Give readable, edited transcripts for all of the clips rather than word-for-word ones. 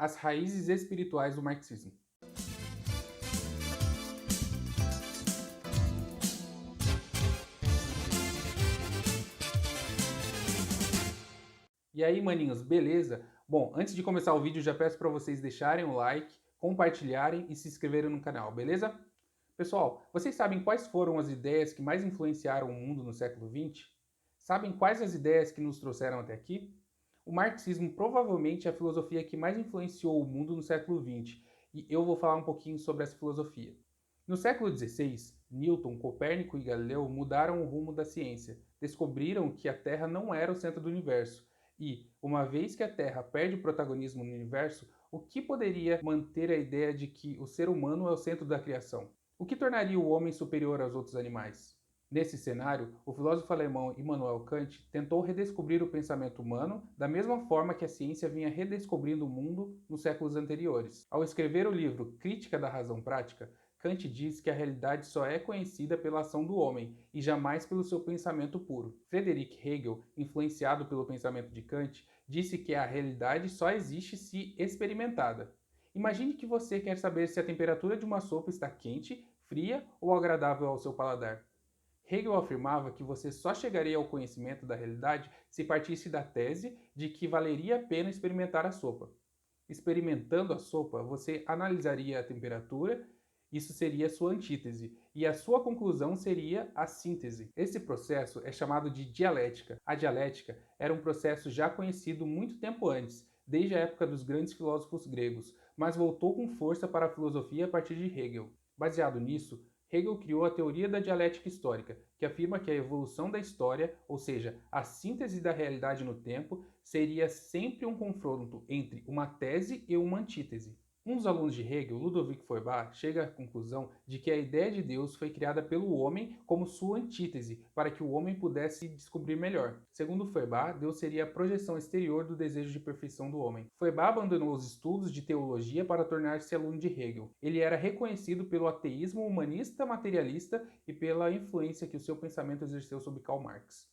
As raízes espirituais do marxismo. E aí, maninhos, beleza? Bom, antes de começar o vídeo, já peço para vocês deixarem o like, compartilharem e se inscreverem no canal, beleza? Pessoal, vocês sabem quais foram as ideias que mais influenciaram o mundo no século XX? Sabem quais as ideias que nos trouxeram até aqui? O marxismo provavelmente é a filosofia que mais influenciou o mundo no século XX, e eu vou falar um pouquinho sobre essa filosofia. No século XVI, Newton, Copérnico e Galileu mudaram o rumo da ciência. Descobriram que a Terra não era o centro do universo. E, uma vez que a Terra perde o protagonismo no universo, o que poderia manter a ideia de que o ser humano é o centro da criação? O que tornaria o homem superior aos outros animais? Nesse cenário, o filósofo alemão Immanuel Kant tentou redescobrir o pensamento humano da mesma forma que a ciência vinha redescobrindo o mundo nos séculos anteriores. Ao escrever o livro Crítica da Razão Prática, Kant diz que a realidade só é conhecida pela ação do homem e jamais pelo seu pensamento puro. Friedrich Hegel, influenciado pelo pensamento de Kant, disse que a realidade só existe se experimentada. Imagine que você quer saber se a temperatura de uma sopa está quente, fria ou agradável ao seu paladar. Hegel afirmava que você só chegaria ao conhecimento da realidade se partisse da tese de que valeria a pena experimentar a sopa. Experimentando a sopa, você analisaria a temperatura, isso seria a sua antítese, e a sua conclusão seria a síntese. Esse processo é chamado de dialética. A dialética era um processo já conhecido muito tempo antes, desde a época dos grandes filósofos gregos, mas voltou com força para a filosofia a partir de Hegel. Baseado nisso, Hegel criou a teoria da dialética histórica, que afirma que a evolução da história, ou seja, a síntese da realidade no tempo, seria sempre um confronto entre uma tese e uma antítese. Um dos alunos de Hegel, Ludovic Feuerbach, chega à conclusão de que a ideia de Deus foi criada pelo homem como sua antítese, para que o homem pudesse se descobrir melhor. Segundo Feuerbach, Deus seria a projeção exterior do desejo de perfeição do homem. Feuerbach abandonou os estudos de teologia para tornar-se aluno de Hegel. Ele era reconhecido pelo ateísmo humanista materialista e pela influência que o seu pensamento exerceu sobre Karl Marx.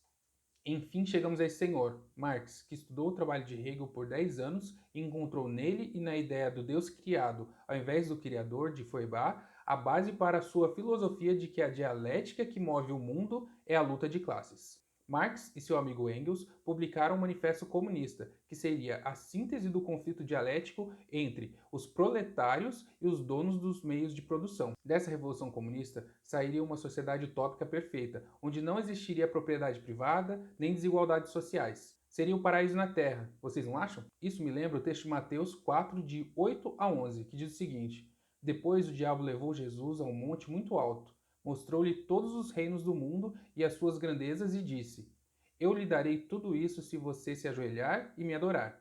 Enfim, chegamos a esse senhor, Marx, que estudou o trabalho de Hegel por 10 anos e encontrou nele e na ideia do Deus criado, ao invés do Criador de Feuerbach, a base para a sua filosofia de que a dialética que move o mundo é a luta de classes. Marx e seu amigo Engels publicaram um manifesto comunista, que seria a síntese do conflito dialético entre os proletários e os donos dos meios de produção. Dessa revolução comunista sairia uma sociedade utópica perfeita, onde não existiria propriedade privada nem desigualdades sociais. Seria o paraíso na Terra, vocês não acham? Isso me lembra o texto de Mateus 4, de 8 a 11, que diz o seguinte: Depois o diabo levou Jesus a um monte muito alto, mostrou-lhe todos os reinos do mundo e as suas grandezas e disse: Eu lhe darei tudo isso se você se ajoelhar e me adorar.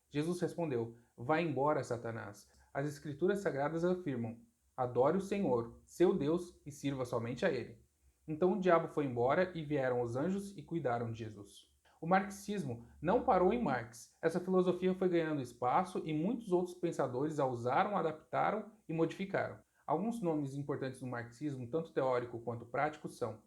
Jesus respondeu: Vá embora, Satanás. As Escrituras Sagradas afirmam: Adore o Senhor, seu Deus, e sirva somente a Ele. Então o diabo foi embora e vieram os anjos e cuidaram de Jesus. O marxismo não parou em Marx. Essa filosofia foi ganhando espaço e muitos outros pensadores a usaram, adaptaram e modificaram. Alguns nomes importantes do marxismo, tanto teórico quanto prático, são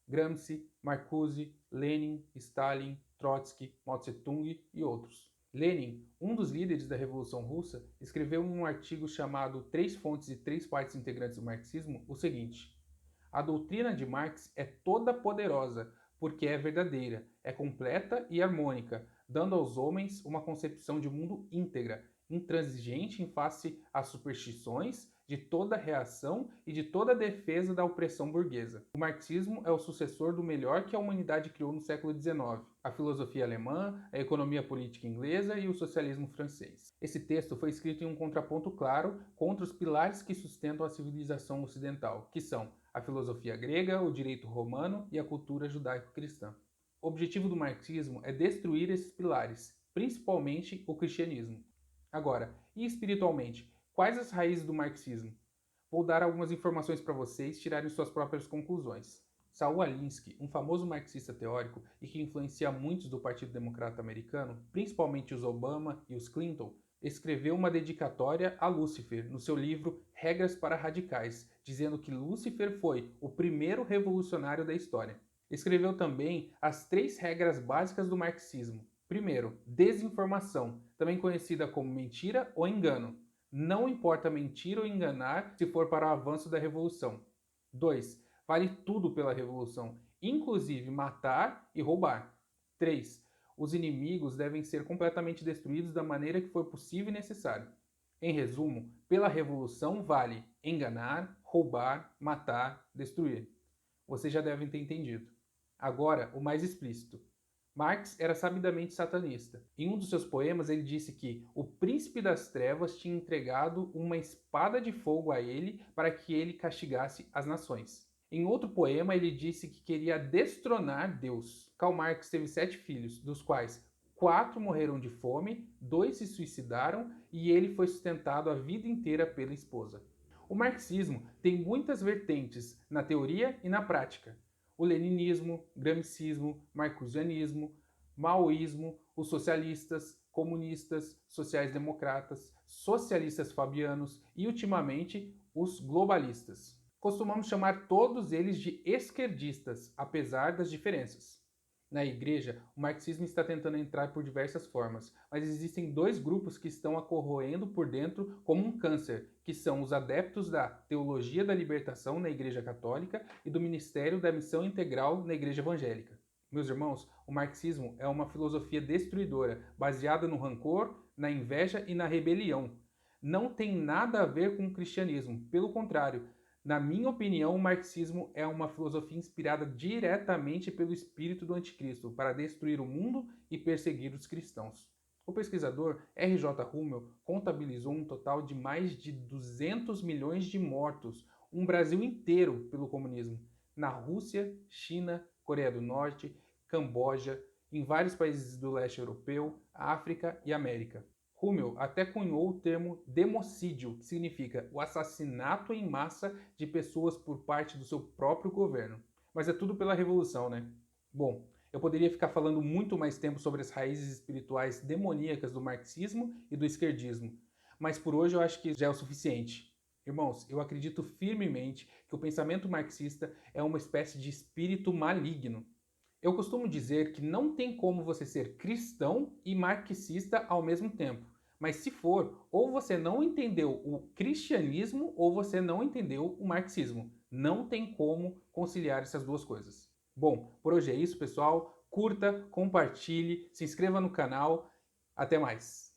Gramsci, Marcuse, Lenin, Stalin, Trotsky, Mao Tse-tung e outros. Lenin, um dos líderes da Revolução Russa, escreveu em um artigo chamado Três Fontes e Três Partes Integrantes do Marxismo o seguinte: A doutrina de Marx é toda poderosa, porque é verdadeira, é completa e harmônica, dando aos homens uma concepção de mundo íntegra, intransigente em face às superstições, de toda reação e de toda defesa da opressão burguesa. O marxismo é o sucessor do melhor que a humanidade criou no século XIX, a filosofia alemã, a economia política inglesa e o socialismo francês. Esse texto foi escrito em um contraponto claro contra os pilares que sustentam a civilização ocidental, que são a filosofia grega, o direito romano e a cultura judaico-cristã. O objetivo do marxismo é destruir esses pilares, principalmente o cristianismo. Agora, e espiritualmente, quais as raízes do marxismo? Vou dar algumas informações para vocês tirarem suas próprias conclusões. Saul Alinsky, um famoso marxista teórico e que influencia muitos do Partido Democrata Americano, principalmente os Obama e os Clinton, escreveu uma dedicatória a Lúcifer no seu livro Regras para Radicais, dizendo que Lúcifer foi o primeiro revolucionário da história. Escreveu também as 3 regras básicas do marxismo. Primeiro, desinformação, também conhecida como mentira ou engano. Não importa mentir ou enganar se for para o avanço da revolução. 2. Vale tudo pela revolução, inclusive matar e roubar. 3. Os inimigos devem ser completamente destruídos da maneira que for possível e necessário. Em resumo, pela revolução vale enganar, roubar, matar, destruir. Vocês já devem ter entendido. Agora, o mais explícito. Marx era sabidamente satanista. Em um dos seus poemas, ele disse que o príncipe das trevas tinha entregado uma espada de fogo a ele para que ele castigasse as nações. Em outro poema, ele disse que queria destronar Deus. Karl Marx teve 7 filhos, dos quais 4 morreram de fome, 2 se suicidaram e ele foi sustentado a vida inteira pela esposa. O marxismo tem muitas vertentes na teoria e na prática. O leninismo, gramscismo, marcusianismo, maoísmo, os socialistas, comunistas, sociais-democratas, socialistas fabianos e, ultimamente, os globalistas. Costumamos chamar todos eles de esquerdistas, apesar das diferenças. Na igreja, o marxismo está tentando entrar por diversas formas, mas existem 2 grupos que estão a corroendo por dentro como um câncer, que são os adeptos da teologia da libertação na Igreja Católica e do ministério da missão integral na Igreja Evangélica. Meus irmãos, o marxismo é uma filosofia destruidora, baseada no rancor, na inveja e na rebelião. Não tem nada a ver com o cristianismo, pelo contrário. Na minha opinião, o marxismo é uma filosofia inspirada diretamente pelo espírito do anticristo para destruir o mundo e perseguir os cristãos. O pesquisador R. J. Hummel contabilizou um total de mais de 200 milhões de mortos, um Brasil inteiro pelo comunismo, na Rússia, China, Coreia do Norte, Camboja, em vários países do leste europeu, África e América. Hummel até cunhou o termo democídio, que significa o assassinato em massa de pessoas por parte do seu próprio governo. Mas é tudo pela revolução, né? Bom, eu poderia ficar falando muito mais tempo sobre as raízes espirituais demoníacas do marxismo e do esquerdismo, mas por hoje eu acho que já é o suficiente. Irmãos, eu acredito firmemente que o pensamento marxista é uma espécie de espírito maligno. Eu costumo dizer que não tem como você ser cristão e marxista ao mesmo tempo. Mas se for, ou você não entendeu o cristianismo ou você não entendeu o marxismo. Não tem como conciliar essas duas coisas. Bom, por hoje é isso, pessoal. Curta, compartilhe, se inscreva no canal. Até mais!